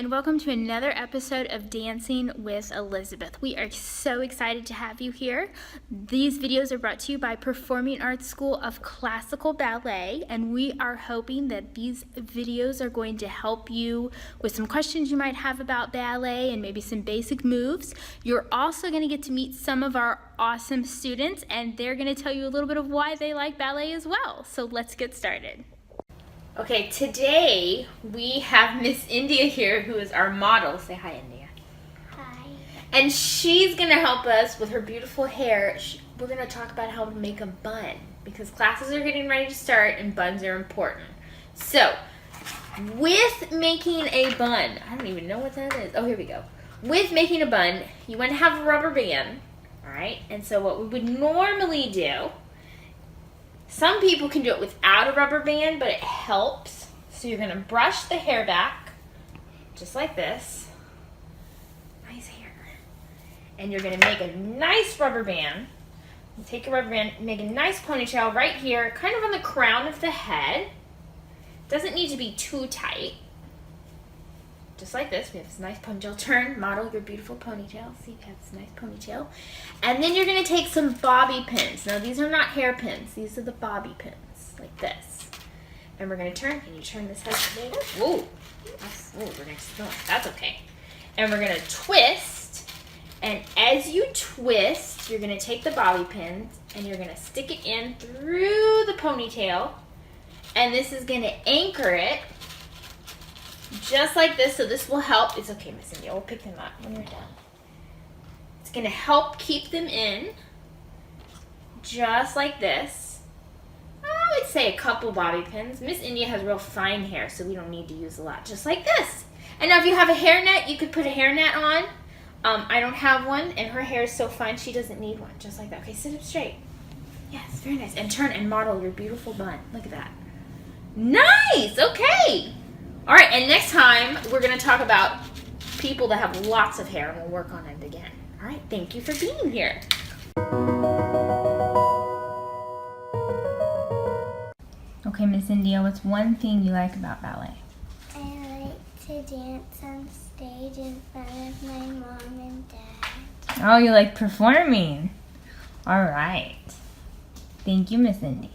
and welcome to another episode of Dancing with Elizabeth. We are so excited to have you here. These videos are brought to you by Performing Arts School of Classical Ballet, and we are hoping that these videos are going to help you with some questions you might have about ballet and maybe some basic moves. You're also going to get to meet some of our awesome students, and they're going to tell you a little bit of why they like ballet as well. So let's get started. Okay, today we have Miss India here, who is our model. Say hi, India. Hi. And she's going to help us with her beautiful hair. We're going to talk about how to make a bun, because classes are getting ready to start and buns are important. So, with making a bun, I don't even know what that is. Oh, here we go. With making a bun, you want to have a rubber band, all right? And so what we would normally do, some people can do it without a rubber band, but it helps. So you're going to brush the hair back, just like this. Nice hair. And you're going to make a nice rubber band. You take a rubber band, make a nice ponytail right here, kind of on the crown of the head. Doesn't need to be too tight. Just like this. We have this nice ponytail. Turn, model your beautiful ponytail. See, we have this nice ponytail. And then you're going to take some bobby pins. Now, these are not hairpins. These are the bobby pins, like this. And we're going to turn. Can you turn this head later? Whoa. We're going to that's okay. And we're going to twist. And as you twist, you're going to take the bobby pins and you're going to stick it in through the ponytail. And this is going to anchor it. Just like this, so this will help. It's okay, Miss India, we'll pick them up when you're done. It's going to help keep them in, just like this. I would say a couple bobby pins. Miss India has real fine hair, so we don't need to use a lot, just like this. And now if you have a hairnet, you could put a hairnet on. I don't have one, and her hair is so fine, she doesn't need one, just like that. Okay, sit up straight. Yes, very nice. And turn and model your beautiful bun. Look at that. Nice, okay. All right, and next time we're going to talk about people that have lots of hair, and we'll work on it again. All right, thank you for being here. Okay, Miss India, what's one thing you like about ballet? I like to dance on stage in front of my mom and dad. Oh, you like performing. All right. Thank you, Miss India.